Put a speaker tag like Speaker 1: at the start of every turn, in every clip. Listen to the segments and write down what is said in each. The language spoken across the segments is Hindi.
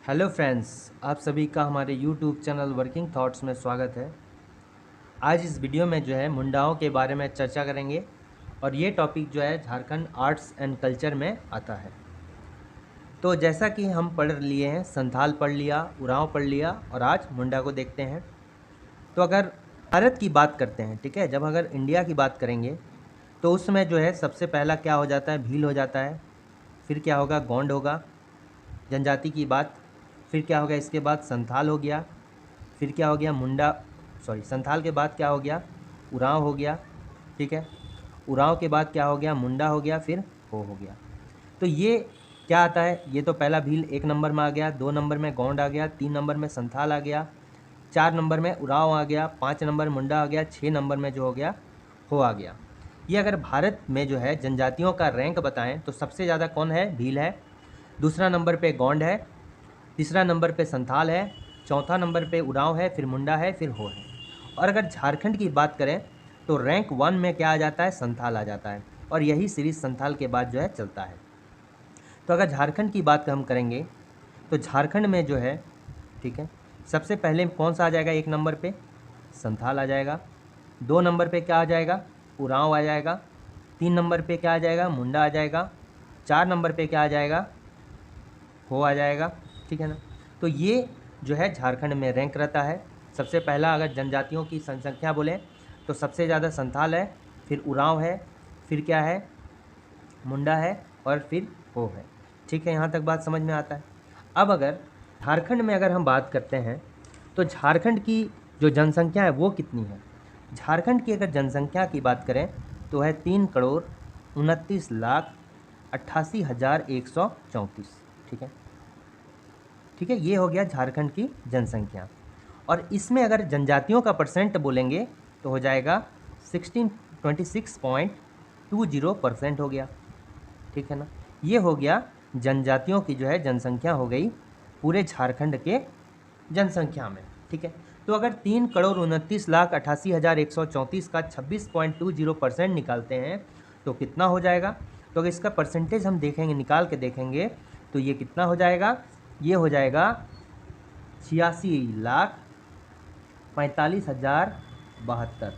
Speaker 1: हेलो फ्रेंड्स, आप सभी का हमारे यूट्यूब चैनल वर्किंग थॉट्स में स्वागत है। आज इस वीडियो में जो है मुंडाओं के बारे में चर्चा करेंगे और ये टॉपिक जो है झारखंड आर्ट्स एंड कल्चर में आता है। तो जैसा कि हम पढ़ लिए हैं, संथाल पढ़ लिया, उरांव पढ़ लिया और आज मुंडा को देखते हैं। तो अगर भारत की बात करते हैं, ठीक है, जब अगर इंडिया की बात करेंगे तो उसमें जो है सबसे पहला क्या हो जाता है, भील हो जाता है। फिर क्या होगा, गोंड होगा, जनजाति की बात। फिर क्या हो गया, इसके बाद संथाल हो गया। फिर क्या हो गया, संथाल के बाद क्या हो गया, उरांव हो गया। ठीक है, उरांव के बाद क्या हो गया, मुंडा हो गया, फिर हो गया। तो ये क्या आता है, ये तो पहला भील 1 नंबर में आ गया, 2 नंबर में गोंड आ गया, 3 नंबर में संथाल आ गया, 4 नंबर में उरांव आ गया, 5 नंबर मुंडा आ गया, 6 नंबर में जो हो गया, हो आ गया। ये अगर भारत में जो है जनजातियों का रैंक बताएं तो सबसे ज़्यादा कौन है, भील है। दूसरा नंबर पे गोंड है, तीसरा नंबर पे संथाल है, चौथा नंबर पे उरांव है, फिर मुंडा है, फिर हो है। और अगर झारखंड की बात करें तो रैंक 1 में क्या आ जाता है, संथाल आ जाता है। और यही सीरीज संथाल के बाद जो है चलता है। तो अगर झारखंड की बात हम करेंगे तो झारखंड में जो है, ठीक है, सबसे पहले कौन सा आ जाएगा, 1 नंबर पे संथाल आ जाएगा, 2 नंबर पे क्या आ जाएगा, उरांव आ जाएगा, 3 नंबर पे क्या आ जाएगा, मुंडा आ जाएगा, 4 नंबर पे क्या आ जाएगा, हो आ जाएगा। ठीक है ना। तो ये जो है झारखंड में रैंक रहता है। सबसे पहला अगर जनजातियों की जनसंख्या बोलें तो सबसे ज़्यादा संथाल है, फिर उरांव है, फिर क्या है, मुंडा है, और फिर हो है। ठीक है, यहाँ तक बात समझ में आता है। अब अगर झारखंड में अगर हम बात करते हैं तो झारखंड की जो जनसंख्या है वो कितनी है। झारखंड की अगर जनसंख्या की बात करें तो है 3,29,88,134। ठीक है, ठीक है, ये हो गया झारखंड की जनसंख्या। और इसमें अगर जनजातियों का परसेंट बोलेंगे तो हो जाएगा 26.20% हो गया। ठीक है ना, ये हो गया जनजातियों की जो है जनसंख्या हो गई पूरे झारखंड के जनसंख्या में। ठीक है, तो अगर 3,29,88,134 का 26.20% निकालते हैं तो कितना हो जाएगा। तो अगर इसका परसेंटेज हम देखेंगे, निकाल के देखेंगे तो ये कितना हो जाएगा, ये हो जाएगा 86,45,072।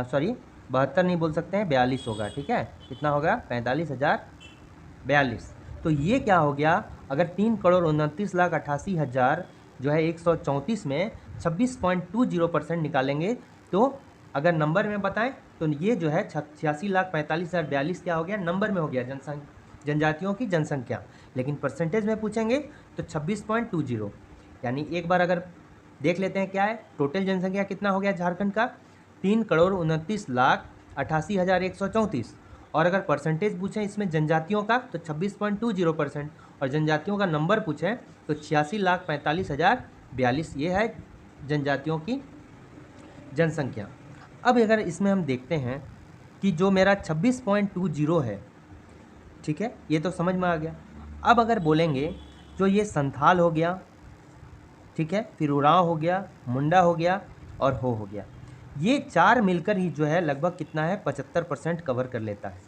Speaker 1: सॉरी, 72 नहीं बोल सकते हैं, 42 होगा। ठीक है, कितना होगा, 45,042। तो ये क्या हो गया, अगर 3,29,88,000 जो है 134 में 26.20% निकालेंगे तो अगर नंबर में बताएं तो ये जो है 86,45,042 क्या हो गया, नंबर में हो गया जनजातियों की जनसंख्या। लेकिन परसेंटेज में पूछेंगे तो 26.20। यानी एक बार अगर देख लेते हैं क्या है, टोटल जनसंख्या कितना हो गया झारखंड का, 3,29,88,134। और अगर परसेंटेज पूछें इसमें जनजातियों का तो 26.20%। और जनजातियों का नंबर पूछें तो 86,45,042। ये है जनजातियों की जनसंख्या। अब अगर इसमें हम देखते हैं कि जो मेरा 26.20 है, ठीक है, ये तो समझ में आ गया। अब अगर बोलेंगे जो ये संथाल हो गया, ठीक है, फिर उरांव हो गया, मुंडा हो गया और हो गया, ये चार मिलकर ही जो है लगभग कितना है, 75% कवर कर लेता है।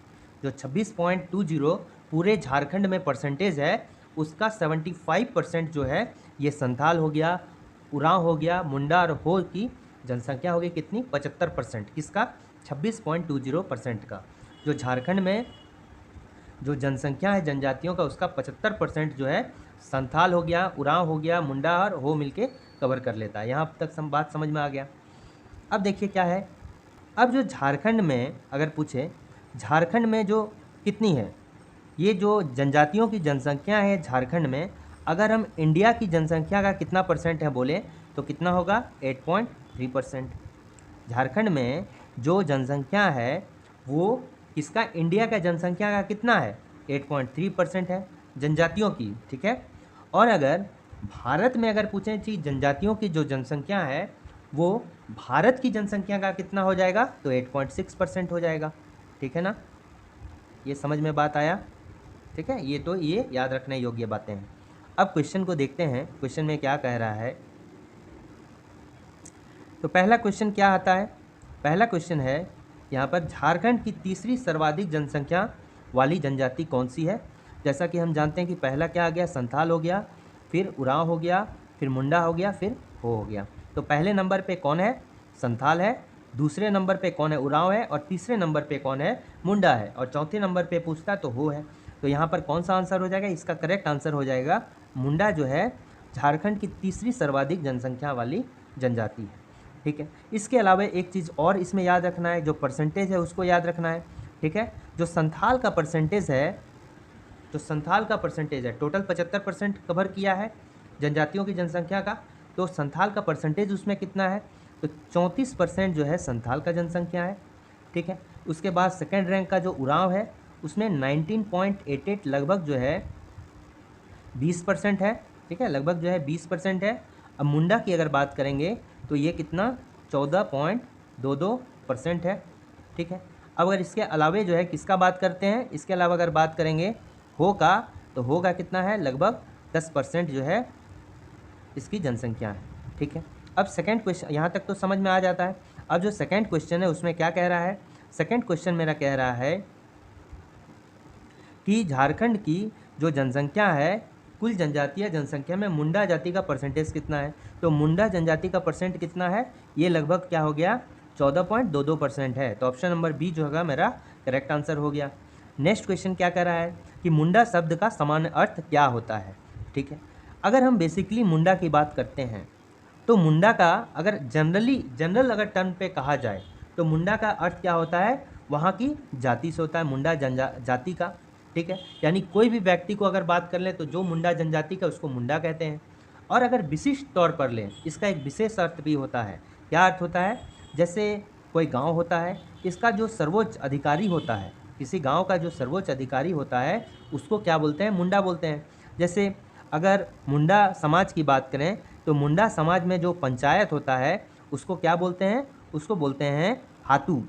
Speaker 1: जो 26.20 पूरे झारखंड में परसेंटेज है उसका 75% जो है ये संथाल हो गया, उरांव हो गया, मुंडा और हो की जनसंख्या हो गई कितनी, 75%। किसका, 26.20% का। जो झारखंड में जो जनसंख्या है जनजातियों का उसका 75% जो है संथाल हो गया, उरांव हो गया, मुंडा और हो मिलके कवर कर लेता है। यहाँ तक बात समझ में आ गया। अब देखिए क्या है, अब जो झारखंड में अगर पूछे, झारखंड में जो कितनी है, ये जो जनजातियों की जनसंख्या है झारखंड में, अगर हम इंडिया की जनसंख्या का कितना परसेंट है बोले तो कितना होगा, 8.3%। झारखंड में जो जनसंख्या है वो किसका, इंडिया का जनसंख्या का कितना है, 8.3% है जनजातियों की। ठीक है, और अगर भारत में अगर पूछें कि जनजातियों की जो जनसंख्या है वो भारत की जनसंख्या का कितना हो जाएगा तो 8.6% हो जाएगा। ठीक है ना, ये समझ में बात आया। ठीक है, ये तो ये याद रखने योग्य बातें हैं। अब क्वेश्चन को देखते हैं, क्वेश्चन में क्या कह रहा है। तो पहला क्वेश्चन क्या आता है, पहला क्वेश्चन है यहाँ पर, झारखंड की तीसरी सर्वाधिक जनसंख्या वाली जनजाति कौन सी है। जैसा कि हम जानते हैं कि पहला क्या आ गया, संथाल हो गया, फिर उरांव हो गया, फिर मुंडा हो गया, फिर हो गया। तो पहले नंबर पे कौन है? संथाल है, दूसरे नंबर पे कौन है? उरांव है, और तीसरे नंबर पे कौन है? मुंडा है, और चौथे नंबर पे पूछता तो हो है। तो यहाँ पर कौन सा आंसर हो जाएगा? इसका करेक्ट आंसर हो जाएगा मुंडा जो है झारखंड की तीसरी सर्वाधिक जनसंख्या वाली जनजाति है। ठीक है, इसके अलावा एक चीज़ और इसमें याद रखना है, जो परसेंटेज है उसको याद रखना है। ठीक है, जो संथाल का परसेंटेज है, जो संथाल का परसेंटेज है, टोटल 75% कवर किया है जनजातियों की जनसंख्या का। तो संथाल का परसेंटेज उसमें कितना है? तो 34% जो है संथाल का जनसंख्या है। ठीक है, उसके बाद सेकेंड रैंक का जो उरांव है उसमें 19.88 लगभग जो है 20% है। ठीक है, लगभग जो है 20% है। अब मुंडा की अगर बात करेंगे तो ये कितना? 14.22% है। ठीक है, अब अगर इसके अलावे जो है किसका बात करते हैं, इसके अलावा अगर बात करेंगे हो का, तो हो का कितना है? लगभग 10% जो है इसकी जनसंख्या है। ठीक है, अब सेकंड क्वेश्चन यहाँ तक तो समझ में आ जाता है। अब जो सेकंड क्वेश्चन है उसमें क्या कह रहा है? सेकंड क्वेश्चन मेरा कह रहा है कि झारखंड की जो जनसंख्या है, कुल जनजातीय जनसंख्या में मुंडा जाति का परसेंटेज कितना है? तो मुंडा जनजाति का परसेंट कितना है? ये लगभग क्या हो गया? 14.22% है। तो ऑप्शन नंबर बी जो होगा मेरा करेक्ट आंसर हो गया। नेक्स्ट क्वेश्चन क्या कह रहा है कि मुंडा शब्द का सामान्य अर्थ क्या होता है? ठीक है, अगर हम बेसिकली मुंडा की बात करते हैं तो मुंडा का अगर जनरल अगर टर्म पे कहा जाए तो मुंडा का अर्थ क्या होता है? वहाँ की जाति से होता है, मुंडा जाति का। ठीक है, यानी कोई भी व्यक्ति को अगर बात कर लें तो जो मुंडा जनजाति का उसको मुंडा कहते हैं। और अगर विशिष्ट तौर पर लें, इसका एक विशेष अर्थ भी होता है। क्या अर्थ होता है? जैसे कोई गांव होता है, इसका जो सर्वोच्च अधिकारी होता है, किसी गांव का जो सर्वोच्च अधिकारी होता है उसको क्या बोलते हैं? मुंडा बोलते हैं। जैसे अगर मुंडा समाज की बात करें तो मुंडा समाज में जो पंचायत होता है उसको क्या बोलते हैं? उसको बोलते हैं हातू।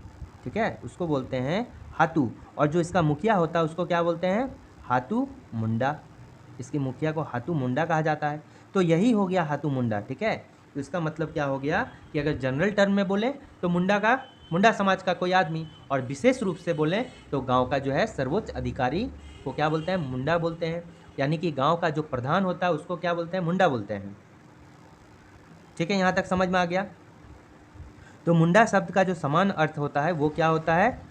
Speaker 1: ठीक है, उसको बोलते हैं हातू। और जो इसका मुखिया होता है उसको क्या बोलते हैं? हातू मुंडा। इसके मुखिया को हातू मुंडा कहा जाता है। तो यही हो गया हातू मुंडा। ठीक है, तो इसका मतलब क्या हो गया कि अगर जनरल टर्म में बोले तो मुंडा समाज का कोई आदमी, और विशेष रूप से बोलें तो गांव का जो है सर्वोच्च अधिकारी को क्या बोलते हैं? मुंडा बोलते हैं। यानी कि गांव का जो प्रधान होता है उसको क्या बोलते हैं? मुंडा बोलते हैं। ठीक है, यहाँ तक समझ में आ गया। तो मुंडा शब्द का जो समान अर्थ होता है वो क्या होता है?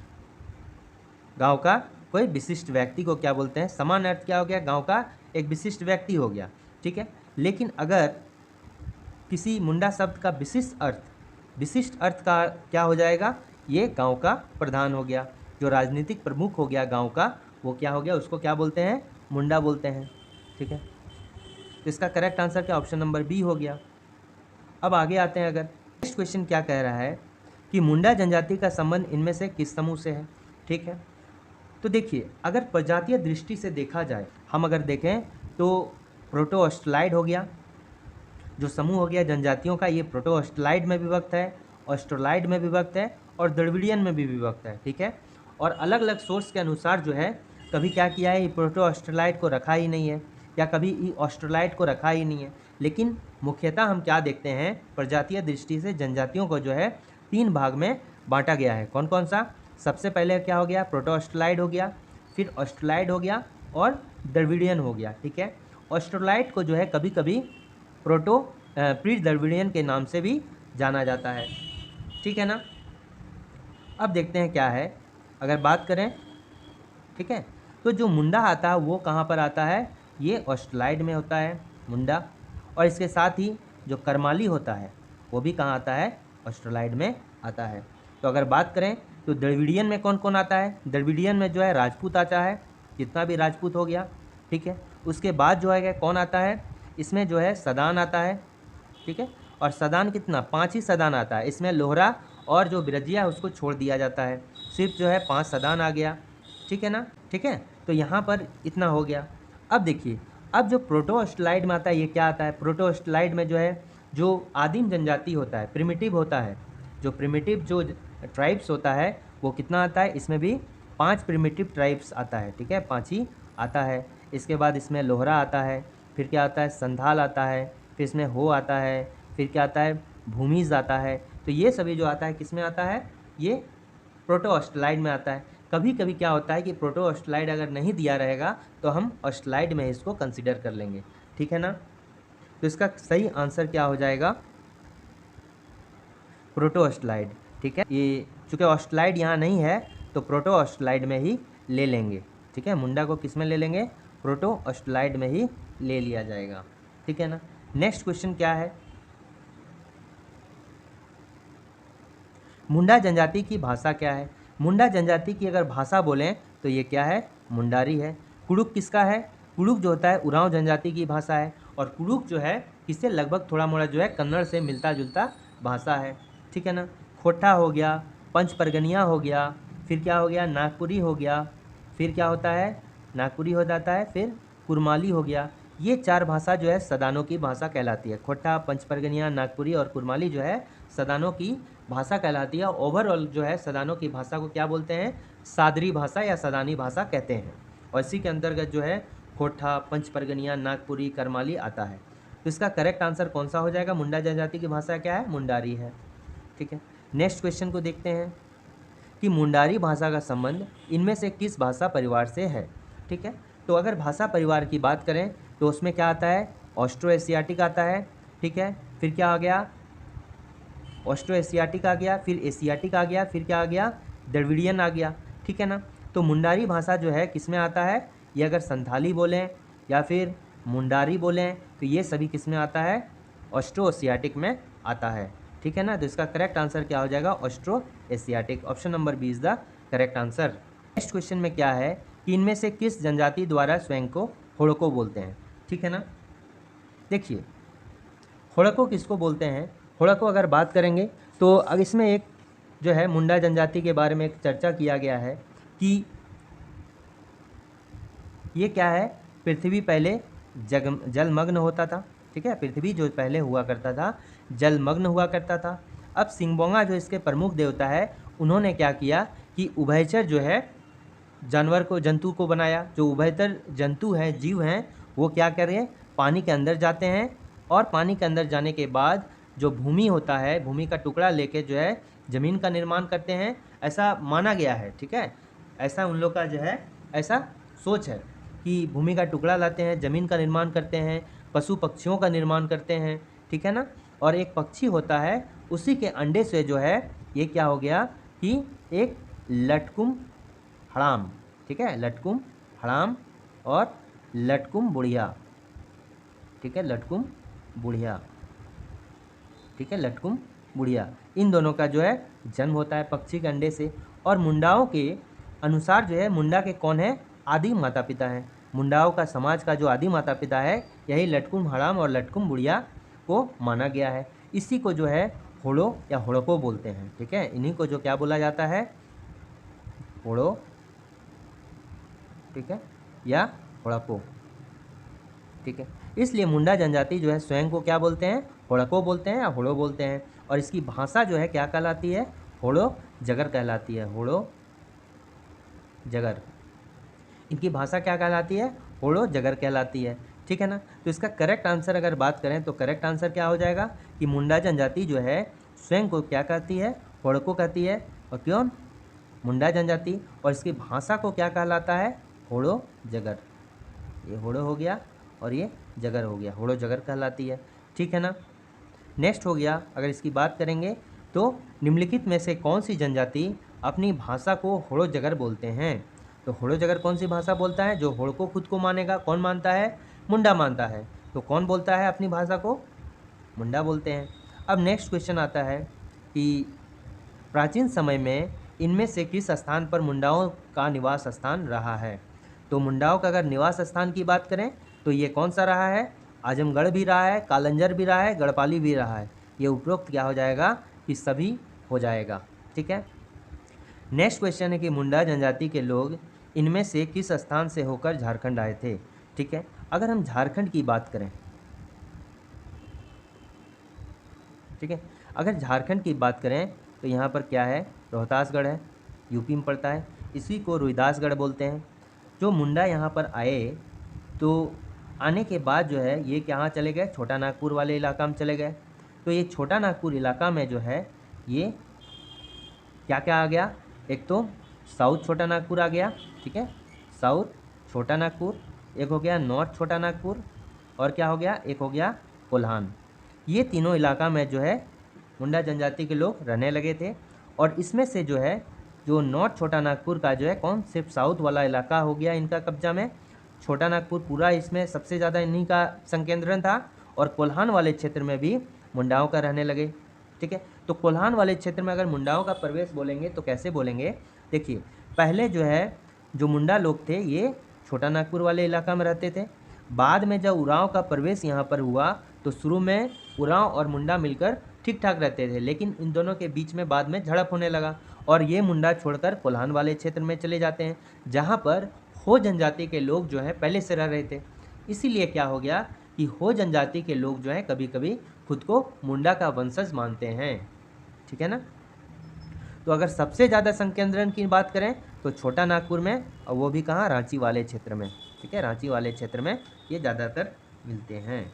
Speaker 1: गांव का कोई विशिष्ट व्यक्ति को क्या बोलते हैं? समान अर्थ क्या हो गया? गांव का एक विशिष्ट व्यक्ति हो गया। ठीक है, लेकिन अगर किसी मुंडा शब्द का विशिष्ट अर्थ का क्या हो जाएगा? ये गांव का प्रधान हो गया, जो राजनीतिक प्रमुख हो गया गांव का, वो क्या हो गया? उसको क्या बोलते हैं? मुंडा बोलते हैं। ठीक है, तो इसका करेक्ट आंसर क्या? ऑप्शन नंबर बी हो गया। अब आगे आते हैं। अगर नेक्स्ट क्वेश्चन क्या कह रहा है कि मुंडा जनजाति का संबंध इनमें से किस समूह से है? ठीक है, तो देखिए अगर प्रजातीय दृष्टि से देखा जाए, हम अगर देखें तो प्रोटो ऑस्ट्रेलाइड हो गया, जो समूह हो गया जनजातियों का, ये प्रोटो ऑस्ट्रेलाइड में विभक्त है, ऑस्ट्रोलाइड में विभक्त है, और द्रविडियन में भी विभक्त है। ठीक है, और अलग अलग सोर्स के अनुसार जो है कभी क्या किया है, ये प्रोटो ऑस्ट्रेलाइड को रखा ही नहीं है, या कभी ई ऑस्ट्रोलाइड को रखा ही नहीं है। लेकिन मुख्यतः हम क्या देखते हैं, प्रजातीय दृष्टि से जनजातियों को जो है 3 भाग में बांटा गया है। कौन कौन सा? सबसे पहले क्या हो गया? प्रोटो ऑस्ट्रेलाइड हो गया, फिर ऑस्ट्रोलाइड हो गया, और द्रविडियन हो गया। ठीक है, ऑस्ट्रोलाइड को जो है कभी कभी प्री द्रविडियन के नाम से भी जाना जाता है। ठीक है ना। अब देखते हैं क्या है, अगर बात करें, ठीक है, तो जो मुंडा आता है वो कहाँ पर आता है? ये ऑस्ट्रोलाइड में होता है मुंडा, और इसके साथ ही जो करमाली होता है वो भी कहाँ आता है? ऑस्ट्रोलाइड में आता है। तो अगर बात करें तो द्रविडियन में कौन कौन आता है? द्रविडियन में जो है राजपूत आता है, जितना भी राजपूत हो गया। ठीक है, उसके बाद जो है कौन आता है? इसमें जो है सदान आता है। ठीक है, और सदान कितना? 5 ही सदान आता है। इसमें लोहरा और जो बिरजिया है उसको छोड़ दिया जाता है, सिर्फ जो है 5 सदान आ गया। ठीक है ना। ठीक है, तो यहाँ पर इतना हो गया। अब देखिए, अब जो प्रोटो ऑस्ट्रोलाइड में आता है ये क्या आता है? प्रोटो ऑस्ट्रोलाइड में जो है जो आदिम जनजाति होता है, प्रिमिटिव होता है, जो प्रिमिटिव जो ट्राइब्स होता है वो कितना आता है? इसमें भी 5 प्रिमिटिव ट्राइब्स आता है। ठीक है, 5 ही आता है। इसके बाद इसमें लोहरा आता है, फिर क्या आता है? संथाल आता है, फिर इसमें हो आता है, फिर क्या आता है? भूमिज आता है। तो ये सभी जो आता है किस में आता है? ये प्रोटो ऑस्ट्रोलाइड में आता है। कभी कभी क्या होता है कि प्रोटो ऑस्ट्रोलाइड अगर नहीं दिया रहेगा तो हम ऑस्ट्रोलाइड में इसको कंसिडर कर लेंगे। ठीक है ना। तो इसका सही आंसर क्या हो जाएगा, प्रोटो ऑस्ट्रेलाइड। ठीक है, ये चूँकि ऑस्ट्रेलाइड यहाँ नहीं है तो प्रोटो ऑस्ट्रेलाइड में ही ले लेंगे। ठीक है, मुंडा को किस में ले लेंगे, प्रोटो ऑस्ट्रेलाइड में ही ले लिया जाएगा। ठीक है ना। नेक्स्ट क्वेश्चन क्या है, मुंडा जनजाति की भाषा क्या है। मुंडा जनजाति की अगर भाषा बोलें तो ये क्या है, मुंडारी है। कुड़ुक किसका है, कुड़ुक जो होता है उरांव जनजाति की भाषा है, और कुड़ुक जो है इससे लगभग थोड़ा मोड़ा जो है कन्नड़ से मिलता जुलता भाषा है। ठीक है ना। खोटा हो गया, पंच परगनिया हो गया, फिर क्या हो गया, नागपुरी हो गया, फिर क्या होता है, नागपुरी हो जाता है, फिर कुरमाली हो गया। ये 4 भाषा जो है सदानों की भाषा कहलाती है। खोटा, पंच परगनिया, नागपुरी और कुरमाली जो है सदानों की भाषा कहलाती है। ओवरऑल जो है सदानों की भाषा को क्या बोलते हैं, सादरी भाषा या सदानी भाषा कहते हैं। और इसी के अंतर्गत जो है खोटा, पंच परगनिया, नागपुरी, करमाली आता है। तो इसका करेक्ट आंसर कौन सा हो जाएगा, मुंडा जनजाति की भाषा क्या है, मुंडारी है। ठीक है, नेक्स्ट क्वेश्चन को देखते हैं कि मुंडारी भाषा का संबंध इनमें से किस भाषा परिवार से है। ठीक है, तो अगर भाषा परिवार की बात करें तो उसमें क्या आता है, ऑस्ट्रो एशियाटिक आता है। ठीक है, फिर क्या आ गया, ऑस्ट्रो एशियाटिक आ गया, फिर एशियाटिक आ गया, फिर क्या आ गया, द्रविडियन आ गया। ठीक है ना। तो मुंडारी भाषा जो है किस में आता है, ये अगर संथाली बोलें या फिर मुंडारी बोलें तो ये सभी किस में आता है, ऑस्ट्रो एशियाटिक में आता है। ठीक है ना। तो इसका करेक्ट आंसर क्या हो जाएगा, Austro Asiatic. Option number B is the correct answer. Next question में क्या है कि इनमें से किस जनजाति द्वारा स्वयं को होड़को बोलते हैं। ठीक है ना। देखिए होड़को किसको बोलते हैं, होड़को अगर बात करेंगे तो अब इसमें एक जो है मुंडा जनजाति के बारे में एक चर्चा किया गया है कि ये क्या है, पृथ्वी पहले जलमग्न होता था। ठीक है, पृथ्वी जो पहले हुआ करता था जलमग्न हुआ करता था। अब सिंगबोंगा जो इसके प्रमुख देवता है उन्होंने क्या किया कि उभयचर जो है जानवर को, जंतु को बनाया। जो उभयचर जंतु हैं, जीव हैं, वो क्या कर रहे हैं, पानी के अंदर जाते हैं, और पानी के अंदर जाने के बाद जो भूमि होता है, भूमि का टुकड़ा लेके जो है ज़मीन का निर्माण करते हैं, ऐसा माना गया है। ठीक है, ऐसा उन लोग का जो है ऐसा सोच है कि भूमि का टुकड़ा लाते हैं, ज़मीन का निर्माण करते हैं, पशु पक्षियों का निर्माण करते हैं। ठीक है ना। और एक पक्षी होता है, उसी के अंडे से जो है ये क्या हो गया कि एक लटकुम हड़ाम। ठीक है, लटकुम हड़ाम और लटकुम बुढ़िया। ठीक है, लटकुम बुढ़िया। ठीक है, लटकुम बुढ़िया, इन दोनों का जो है जन्म होता है पक्षी के अंडे से। और मुंडाओं के अनुसार जो है मुंडा के कौन है, आदि माता पिता हैं। मुंडाओं का समाज का जो आदि माता पिता है यही लटकुम हड़ाम और लटकुम बुढ़िया को माना गया है। इसी को जो है होड़ो या होड़को बोलते हैं। ठीक है, इन्हीं को जो क्या बोला जाता है, होड़ो, ठीक है, या होड़को। ठीक है, इसलिए मुंडा जनजाति जो है स्वयं को क्या बोलते हैं, होड़को बोलते हैं या होड़ो बोलते हैं। और इसकी भाषा जो है क्या कहलाती है, होड़ो जगर कहलाती है। होड़ो जगर, इनकी भाषा क्या कहलाती है, होड़ो जगर कहलाती है। ठीक है ना। तो इसका करेक्ट आंसर अगर बात करें तो करेक्ट आंसर क्या हो जाएगा कि मुंडा जनजाति जो है स्वयं को क्या कहती है, होड़को कहती है। और क्यों, मुंडा जनजाति, और इसकी भाषा को क्या कहलाता है, होड़ो जगर। ये होड़ो हो गया और ये जगर हो गया, होड़ो जगर कहलाती है। ठीक है ना। नेक्स्ट हो गया, अगर इसकी बात करेंगे तो निम्नलिखित में से कौन सी जनजाति अपनी भाषा को होड़ो जगर बोलते हैं। तो होड़ो जगर कौन सी भाषा बोलता है, जो होड़ को खुद को मानेगा, कौन मानता है, मुंडा मानता है। तो कौन बोलता है अपनी भाषा को, मुंडा बोलते हैं। अब नेक्स्ट क्वेश्चन आता है कि प्राचीन समय में इनमें से किस स्थान पर मुंडाओं का निवास स्थान रहा है। तो मुंडाओं का अगर निवास स्थान की बात करें तो ये कौन सा रहा है, आजमगढ़ भी रहा है, कालंजर भी रहा है, गढ़पाली भी रहा है। ये उपरोक्त क्या हो जाएगा कि सभी हो जाएगा। ठीक है। नेक्स्ट क्वेश्चन है कि मुंडा जनजाति के लोग इनमें से किस स्थान से होकर झारखंड आए थे। ठीक है, अगर हम झारखंड की बात करें, ठीक है, अगर झारखंड की बात करें तो यहाँ पर क्या है, रोहतासगढ़ है, यूपी में पड़ता है, इसी को रोहिदासगढ़ बोलते हैं। जो मुंडा यहाँ पर आए तो आने के बाद जो है ये कहाँ चले गए, छोटा नागपुर वाले इलाका में चले गए। तो ये छोटा नागपुर इलाका में जो है ये क्या क्या आ गया, एक तो साउथ छोटा नागपुर आ गया। ठीक है, साउथ छोटा नागपुर, एक हो गया नॉर्थ छोटा नागपुर, और क्या हो गया, एक हो गया कोल्हान। ये तीनों इलाका में जो है मुंडा जनजाति के लोग रहने लगे थे। और इसमें से जो है जो नॉर्थ छोटा नागपुर का जो है कौन, सिर्फ साउथ वाला इलाका हो गया इनका कब्जा में। छोटा नागपुर पूरा इसमें सबसे ज़्यादा इन्हीं का संकेंद्रण था। और कोल्हान वाले क्षेत्र में भी मुंडाओं का रहने लगे। ठीक है, तो कोल्हान वाले क्षेत्र में अगर मुंडाओं का प्रवेश बोलेंगे तो कैसे बोलेंगे, देखिए पहले जो है जो मुंडा लोग थे ये छोटा नागपुर वाले इलाका में रहते थे। बाद में जब उरांव का प्रवेश यहाँ पर हुआ तो शुरू में उरांव और मुंडा मिलकर ठीक ठाक रहते थे, लेकिन इन दोनों के बीच में बाद में झड़प होने लगा और ये मुंडा छोड़कर कोल्हान वाले क्षेत्र में चले जाते हैं, जहाँ पर हो जनजाति के लोग जो है पहले से रह रहे थे। इसीलिए क्या हो गया कि हो जनजाति के लोग जो है कभी कभी खुद को मुंडा का वंशज मानते हैं। ठीक है ना। तो अगर सबसे ज़्यादा संकेंद्रण की बात करें तो छोटा नागपुर में, और वो भी कहाँ, रांची वाले क्षेत्र में। ठीक है, रांची वाले क्षेत्र में ये ज़्यादातर मिलते हैं।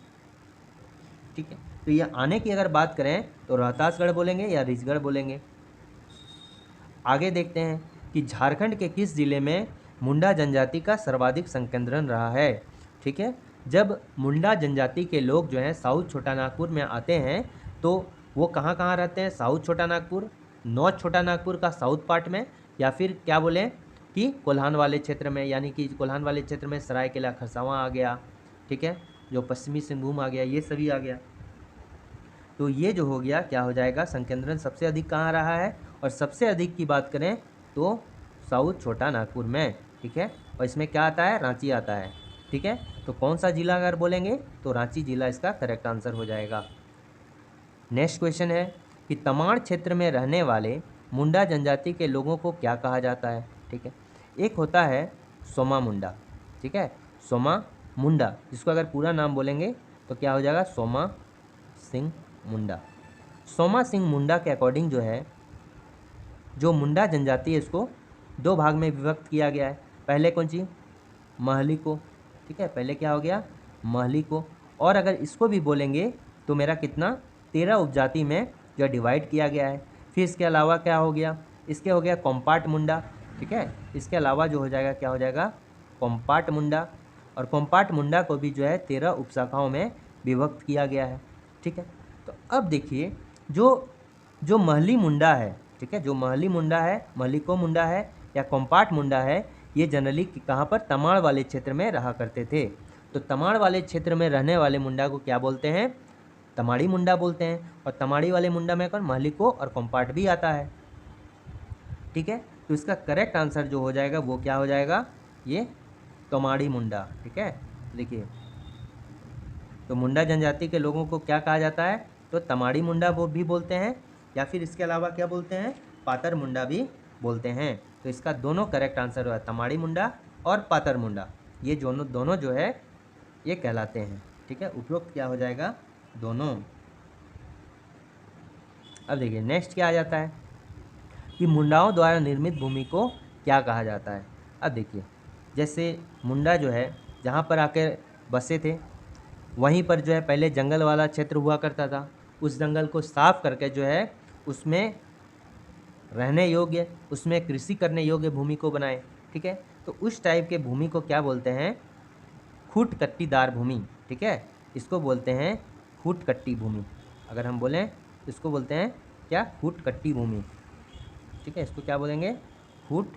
Speaker 1: ठीक है, तो ये आने की अगर बात करें तो रोहतासगढ़ बोलेंगे या रिजगढ़ बोलेंगे। आगे देखते हैं कि झारखंड के किस जिले में मुंडा जनजाति का सर्वाधिक संकेंद्रण रहा है। ठीक है, जब मुंडा जनजाति के लोग जो हैं साउथ छोटा नागपुर में आते हैं तो वो कहाँ कहाँ रहते हैं, साउथ छोटा नागपुर, नॉर्थ छोटा नागपुर का साउथ पार्ट में, या फिर क्या बोलें कि कोल्हान वाले क्षेत्र में, यानी कि कोल्हान वाले क्षेत्र में सरायकेला खरसावां आ गया। ठीक है, जो पश्चिमी सिंहभूम आ गया, ये सभी आ गया। तो ये जो हो गया क्या हो जाएगा, संकेंद्रण सबसे अधिक कहाँ रहा है, और सबसे अधिक की बात करें तो साउथ छोटा नागपुर में। ठीक है, और इसमें क्या आता है, रांची आता है। ठीक है, तो कौन सा जिला अगर बोलेंगे तो रांची जिला इसका करेक्ट आंसर हो जाएगा। नेक्स्ट क्वेश्चन है कि तमाड़ क्षेत्र में रहने वाले मुंडा जनजाति के लोगों को क्या कहा जाता है। ठीक है, एक होता है सोमा मुंडा। ठीक है, सोमा मुंडा, जिसको अगर पूरा नाम बोलेंगे तो क्या हो जाएगा, सोमा सिंह मुंडा। सोमा सिंह मुंडा के अकॉर्डिंग जो है जो मुंडा जनजाति है इसको दो भाग में विभक्त किया गया है। पहले कौन सी, महली को। ठीक है, पहले क्या हो गया, महली को। और अगर इसको भी बोलेंगे तो मेरा कितना, 13 उपजाति में जो डिवाइड किया गया है। फिर इसके अलावा क्या हो गया, इसके हो गया कोम्पाट मुंडा। ठीक है, इसके अलावा जो हो जाएगा क्या हो जाएगा, कोम्पाट मुंडा। और कोम्पाट मुंडा को भी जो है 13 उपशाखाओं में विभक्त किया गया है। ठीक है, तो अब देखिए जो महली मुंडा है, ठीक है, जो महली मुंडा है, महलिको मुंडा है या कोम्पाट मुंडा है, ये जनरली कहाँ पर, तमाड़ वाले क्षेत्र में रहा करते थे। तो तमाड़ वाले क्षेत्र में रहने वाले मुंडा को क्या बोलते हैं, तमाड़ी मुंडा बोलते हैं। और तमाड़ी वाले मुंडा में कौन, महलिको और कोम्पाट भी आता है। ठीक है, तो इसका करेक्ट आंसर जो हो जाएगा वो क्या हो जाएगा, ये तमाड़ी मुंडा। ठीक है, देखिए तो मुंडा जनजाति के लोगों को क्या कहा जाता है, तो तमाड़ी मुंडा वो भी बोलते हैं, या फिर इसके अलावा क्या बोलते हैं, पातर मुंडा भी बोलते हैं। तो इसका दोनों करेक्ट आंसर हुआ, तमाड़ी मुंडा और पातर मुंडा, ये दोनों जो है ये कहलाते हैं। ठीक है, उपरोक्त क्या हो जाएगा, दोनों। अब देखिए नेक्स्ट क्या आ जाता है कि मुंडाओं द्वारा निर्मित भूमि को क्या कहा जाता है। अब देखिए जैसे मुंडा जो है जहाँ पर आकर बसे थे वहीं पर जो है पहले जंगल वाला क्षेत्र हुआ करता था। उस जंगल को साफ करके जो है उसमें रहने योग्य, उसमें कृषि करने योग्य भूमि को बनाए। ठीक है, तो उस टाइप के भूमि को क्या बोलते हैं, खूट कट्टीदार भूमि। ठीक है, इसको बोलते हैं खूट कट्टी भूमि। अगर हम बोलें इसको बोलते हैं क्या, खूट कट्टी भूमि। ठीक है, इसको क्या बोलेंगे, खूट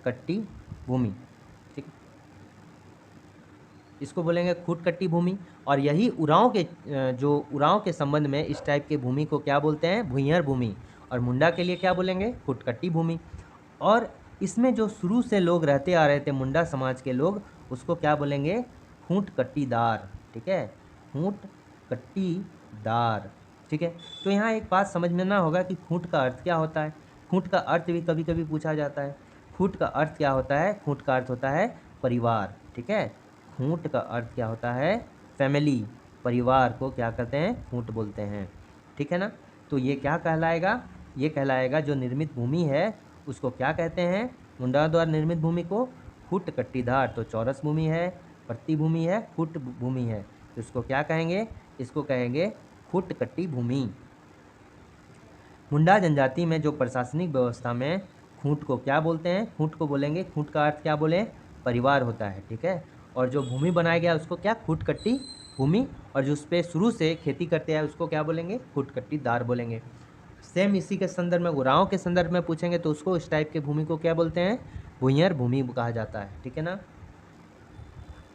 Speaker 1: कट्टी भूमि। ठीक, इसको बोलेंगे खूट कट्टी भूमि। और यही उरांव के संबंध में इस टाइप के भूमि को क्या बोलते हैं, भूइंहर भूमि। और मुंडा के लिए क्या बोलेंगे, खूट कट्टी भूमि। और इसमें जो शुरू से लोग रहते आ रहे थे मुंडा समाज के लोग, उसको क्या बोलेंगे, खूंट कट्टीदार। ठीक है, खूंट कट्टीदार। ठीक है, तो यहाँ एक बात समझ में ना होगा कि खूंट का अर्थ क्या होता है। खूंट का अर्थ भी कभी कभी पूछा जाता है। खूंट का अर्थ क्या होता है, खूंट का अर्थ होता है परिवार। ठीक है, खूंट का अर्थ क्या होता है, फैमिली, परिवार को क्या कहते हैं, खूंट बोलते हैं। ठीक है ना, तो ये क्या कहलाएगा, ये कहलाएगा जो निर्मित भूमि है उसको क्या कहते हैं, मुंडा द्वारा निर्मित भूमि को खूट कट्टीदार। तो चौरस भूमि है, पट्टी भूमि है, खूट भूमि है, तो इसको क्या कहेंगे, इसको कहेंगे खूट कट्टी भूमि। मुंडा जनजाति में जो प्रशासनिक व्यवस्था में खूंट को क्या बोलते हैं, खूंट को बोलेंगे, खूंट का अर्थ क्या बोले, परिवार होता है। ठीक है, और जो भूमि बनाया गया उसको क्या, खूट कट्टी भूमि, और जो उस पर शुरू से खेती करते हैं उसको क्या बोलेंगे, फुटकट्टीदार बोलेंगे। सेम इसी के संदर्भ में उरांव के संदर्भ में पूछेंगे तो उसको इस टाइप के भूमि को क्या बोलते हैं, भूइंयर भूमि कहा जाता है। ठीक है ना।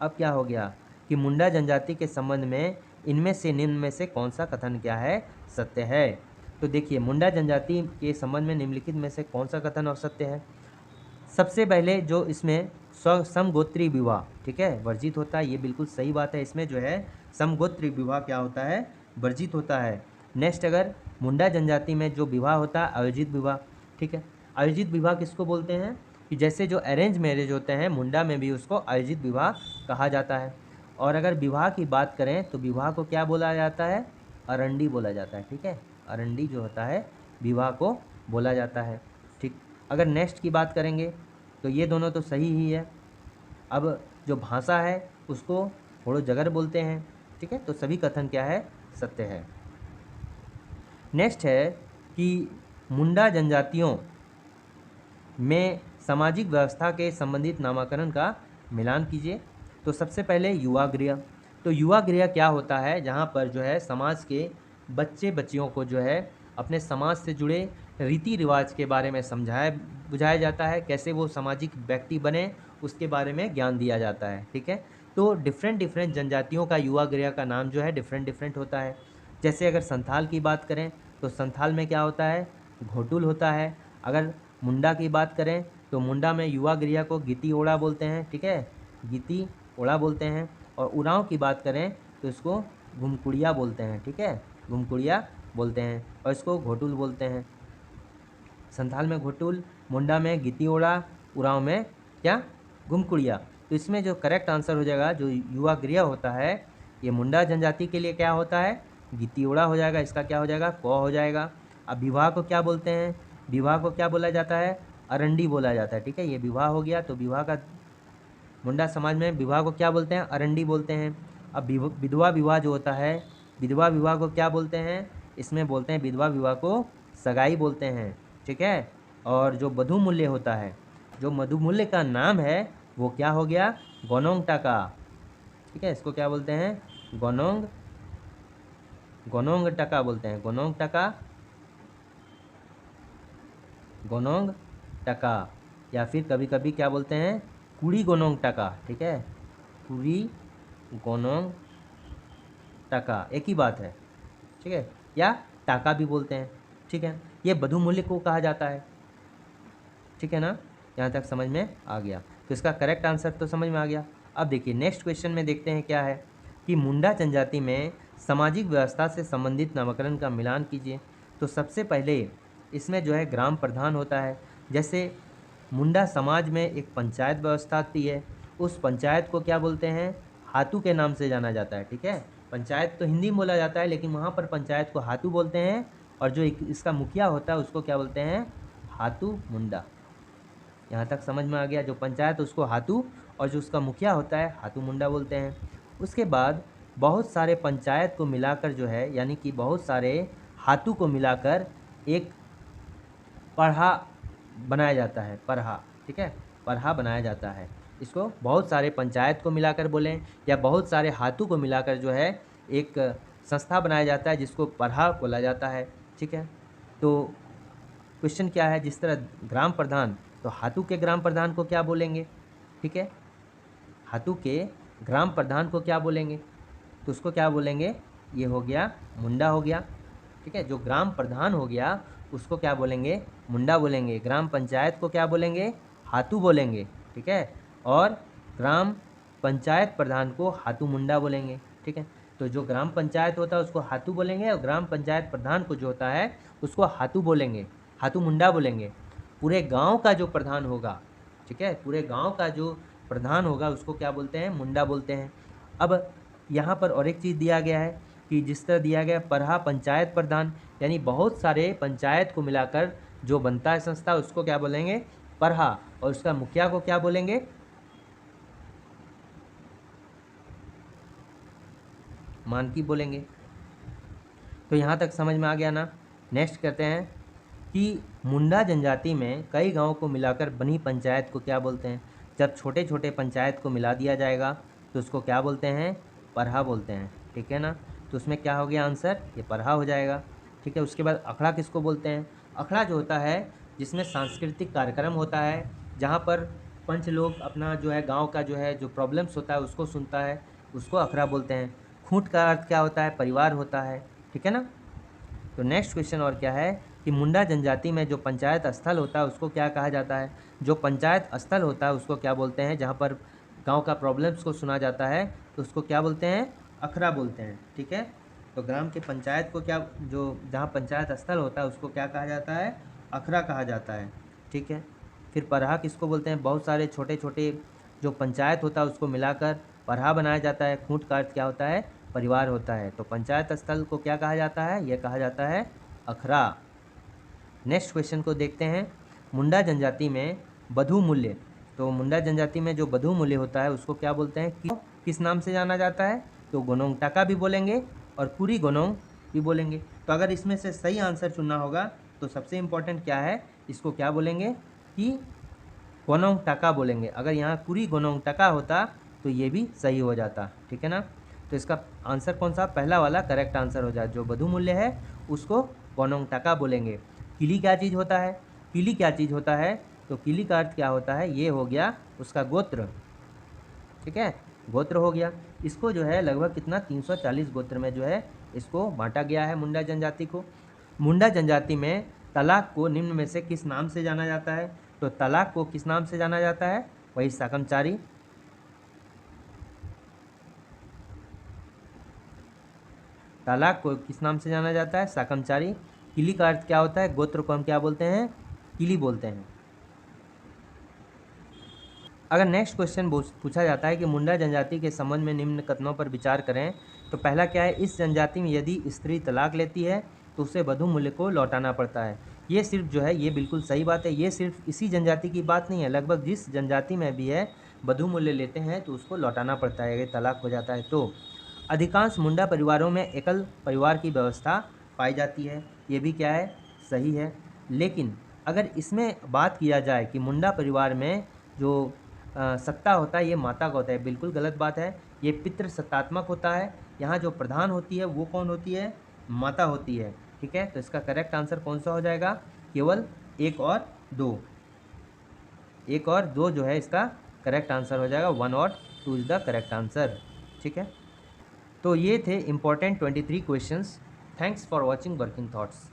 Speaker 1: अब क्या हो गया कि मुंडा जनजाति के संबंध में इनमें से निम्न में से कौन सा कथन क्या है, सत्य है। तो देखिए मुंडा जनजाति के संबंध में निम्नलिखित में से कौन सा कथन और सत्य है। सबसे पहले जो इसमें समगोत्रीय विवाह, ठीक है, वर्जित होता है, ये बिल्कुल सही बात है। इसमें जो है समगोत्रीय विवाह क्या होता है, वर्जित होता है। नेक्स्ट, अगर मुंडा जनजाति में जो विवाह होता है आयोजित विवाह, ठीक है, आयोजित विवाह किसको बोलते हैं कि जैसे जो अरेंज मैरिज होते हैं मुंडा में भी उसको आयोजित विवाह कहा जाता है। और अगर विवाह की बात करें तो विवाह को क्या बोला जाता है, अरंडी बोला जाता है। ठीक है, अरंडी जो होता है विवाह को बोला जाता है। ठीक, अगर नेक्स्ट की बात करेंगे तो ये दोनों तो सही ही है। अब जो भाषा है उसको होड़ो जगर बोलते हैं। ठीक है, तो सभी कथन क्या है, सत्य है। नेक्स्ट है कि मुंडा जनजातियों में सामाजिक व्यवस्था के संबंधित नामकरण का मिलान कीजिए। तो सबसे पहले युवा गृह। तो युवा गृह क्या होता है, जहाँ पर जो है समाज के बच्चे बच्चियों को जो है अपने समाज से जुड़े रीति रिवाज के बारे में समझाया बुझाया जाता है, कैसे वो सामाजिक व्यक्ति बने उसके बारे में ज्ञान दिया जाता है। ठीक है, तो डिफरेंट जनजातियों का युवा गृह का नाम जो है डिफरेंट होता है। जैसे अगर संथाल की बात करें तो संथाल में क्या होता है, घोटुल होता है। अगर मुंडा की बात करें तो मुंडा में युवा गृह को गीती ओड़ा बोलते हैं। ठीक है, गीती ओड़ा बोलते हैं। और उरांव की बात करें तो इसको घुमकुड़िया बोलते हैं। ठीक है, घुमकुड़िया बोलते हैं और इसको घोटुल बोलते हैं। संथाल में घोटुल, मुंडा में गीती ओड़ा, उरांव में क्या, घुमकुड़िया। तो इसमें जो करेक्ट आंसर हो जाएगा, जो युवा गृह होता है ये मुंडा जनजाति के लिए क्या होता है, गीती ओड़ा हो जाएगा। इसका क्या हो जाएगा, क हो जाएगा। अब विवाह को क्या बोलते हैं, विवाह को क्या बोला जाता है, अरंडी बोला जाता है। ठीक है, ये विवाह हो गया। तो विवाह का मुंडा समाज में विवाह को क्या बोलते हैं, अरंडी बोलते हैं। अब विधवा विवाह जो होता है, विधवा विवाह को क्या बोलते हैं, इसमें बोलते हैं विधवा विवाह को सगाई बोलते हैं। ठीक है, और जो वधु मूल्य होता है, जो वधु मूल्य का नाम है वो क्या हो गया, गोनोंग टाका। ठीक है, इसको क्या बोलते हैं, गोनोंग टका बोलते हैं, गोनोंग टका, गोनोंग टका। या फिर कभी कभी क्या बोलते हैं, कुड़ी गोनोंग टका। ठीक है, कुड़ी गोनोंग टका, एक ही बात है। ठीक है, या टाका भी बोलते हैं। ठीक है, ये वधु मूल्य को कहा जाता है। ठीक है ना, यहाँ तक समझ में आ गया। तो इसका करेक्ट आंसर तो समझ में आ गया। अब देखिए नेक्स्ट क्वेश्चन में देखते हैं क्या है कि मुंडा जनजाति में सामाजिक व्यवस्था से संबंधित नामकरण का मिलान कीजिए। तो सबसे पहले इसमें जो है ग्राम प्रधान होता है। जैसे मुंडा समाज में एक पंचायत व्यवस्था आती है, उस पंचायत को क्या बोलते हैं, हातू के नाम से जाना जाता है। ठीक है, पंचायत तो हिंदी में बोला जाता है लेकिन वहाँ पर पंचायत को हातू बोलते हैं। और जो इसका मुखिया होता है उसको क्या बोलते हैं, हातू मुंडा। यहाँ तक समझ में आ गया। जो पंचायत उसको हातू और जो उसका मुखिया होता है हातू मुंडा बोलते हैं। उसके बाद बहुत सारे पंचायत को मिलाकर जो है, यानी कि बहुत सारे हातू को मिलाकर एक पढ़ा बनाया जाता है, पढ़ा। ठीक है, पढ़ा बनाया जाता है। इसको बहुत सारे पंचायत को मिलाकर बोलें या बहुत सारे हाथों को मिलाकर जो है एक संस्था बनाया जाता है जिसको पढ़ा बोला जाता है। ठीक है, तो क्वेश्चन क्या है, जिस तरह ग्राम प्रधान, तो हाथू के ग्राम प्रधान को क्या बोलेंगे। ठीक है, हाथू के ग्राम प्रधान को क्या बोलेंगे, तो उसको क्या बोलेंगे, ये हो गया मुंडा हो गया। ठीक है, जो ग्राम प्रधान हो गया उसको क्या बोलेंगे, मुंडा बोलेंगे। ग्राम पंचायत को क्या बोलेंगे, हाथू बोलेंगे। ठीक है, और ग्राम पंचायत प्रधान को हाथू मुंडा बोलेंगे। ठीक है, तो जो ग्राम पंचायत होता है उसको हाथू बोलेंगे और ग्राम पंचायत प्रधान को जो होता है उसको हाथू बोलेंगे, हाथू मुंडा बोलेंगे। पूरे गांव का जो प्रधान होगा, ठीक है, पूरे गांव का जो प्रधान होगा उसको क्या बोलते हैं, मुंडा बोलते हैं। अब यहाँ पर और एक चीज़ दिया गया है कि जिस तरह दिया गया पढ़ा पंचायत प्रधान, यानी बहुत सारे पंचायत को मिलाकर जो बनता है संस्था उसको क्या बोलेंगे, पढ़ा, और उसका मुखिया को क्या बोलेंगे, मानकी बोलेंगे। तो यहाँ तक समझ में आ गया ना। नेक्स्ट करते हैं कि मुंडा जनजाति में कई गांवों को मिलाकर बनी पंचायत को क्या बोलते हैं। जब छोटे छोटे पंचायत को मिला दिया जाएगा तो उसको क्या बोलते हैं, परहा बोलते हैं, ठीक है ना। तो उसमें क्या हो गया आंसर, ये परहा हो जाएगा, ठीक है। उसके बाद अखड़ा किसको बोलते हैं, अखड़ा जो होता है जिसमें सांस्कृतिक कार्यक्रम होता है, जहाँ पर पंच लोग अपना जो है गांव का जो है जो प्रॉब्लम्स होता है उसको सुनता है, उसको अखड़ा बोलते हैं। खूंट का अर्थ क्या होता है, परिवार होता है, ठीक है ना। तो नेक्स्ट क्वेश्चन और क्या है कि मुंडा जनजाति में जो पंचायत स्थल होता है उसको क्या कहा जाता है, जो पंचायत स्थल होता है उसको क्या बोलते हैं, जहाँ पर गांव का प्रॉब्लम्स को सुना जाता है तो उसको क्या बोलते हैं, अखड़ा बोलते हैं, ठीक है। तो ग्राम के पंचायत को क्या, जो जहाँ पंचायत स्थल होता है उसको क्या कहा जाता है, अखड़ा कहा जाता है, ठीक है। फिर परहा किसको बोलते हैं, बहुत सारे छोटे छोटे जो पंचायत होता है उसको मिलाकर परहा बनाया जाता है। खूंट का अर्थ क्या होता है, परिवार होता है। तो पंचायत स्थल को क्या कहा जाता है, यह कहा जाता है अखड़ा। नेक्स्ट क्वेश्चन को देखते हैं, मुंडा जनजाति में बधु मूल्य, तो मुंडा जनजाति में जो बधु मूल्य होता है उसको क्या बोलते हैं, किस नाम से जाना जाता है, तो गोनोंग टाका भी बोलेंगे और पूरी गोनोंग भी बोलेंगे। तो अगर इसमें से सही आंसर चुनना होगा तो सबसे इम्पोर्टेंट क्या है, इसको क्या बोलेंगे कि गोनोंग टाका बोलेंगे। अगर यहाँ पूरी गोनोंग टाका होता तो ये भी सही हो जाता, ठीक है ना। तो इसका आंसर कौन सा, पहला वाला करेक्ट आंसर हो जाए, जो बधु मूल्य है उसको गोनोंग टाका बोलेंगे। किली क्या चीज़ होता है, किली क्या चीज़ होता है, तो किली का अर्थ क्या होता है, ये हो गया उसका गोत्र, ठीक है, गोत्र हो गया। इसको जो है लगभग कितना 340 गोत्र में जो है इसको बांटा गया है मुंडा जनजाति को। मुंडा जनजाति में तलाक को निम्न में से किस नाम से जाना जाता है, तो तलाक को किस नाम से जाना जाता है, वही साकमचारी। तलाक को किस नाम से जाना जाता है, साकमचारी। किली का अर्थ क्या होता है, गोत्र को हम क्या बोलते हैं, किली बोलते हैं। अगर नेक्स्ट क्वेश्चन पूछा जाता है कि मुंडा जनजाति के संबंध में निम्न कथनों पर विचार करें, तो पहला क्या है, इस जनजाति में यदि स्त्री तलाक लेती है तो उसे वधु मूल्य को लौटाना पड़ता है। ये सिर्फ जो है ये बिल्कुल सही बात है, ये सिर्फ इसी जनजाति की बात नहीं है, लगभग जिस जनजाति में भी है वधु मूल्य लेते हैं तो उसको लौटाना पड़ता है अगर तलाक हो जाता है तो। अधिकांश मुंडा परिवारों में एकल परिवार की व्यवस्था पाई जाती है, ये भी क्या है, सही है। लेकिन अगर इसमें बात किया जाए कि मुंडा परिवार में जो सत्ता होता है ये माता का होता है, बिल्कुल गलत बात है। ये पितृसत्तात्मक होता है, यहाँ जो प्रधान होती है वो कौन होती है, माता होती है, ठीक है। तो इसका करेक्ट आंसर कौन सा हो जाएगा, केवल 1 और 2, 1 और 2 जो है इसका करेक्ट आंसर हो जाएगा, 1 और 2 इज़ द करेक्ट आंसर, ठीक है। तो ये थे important 23 questions. Thanks for watching working thoughts.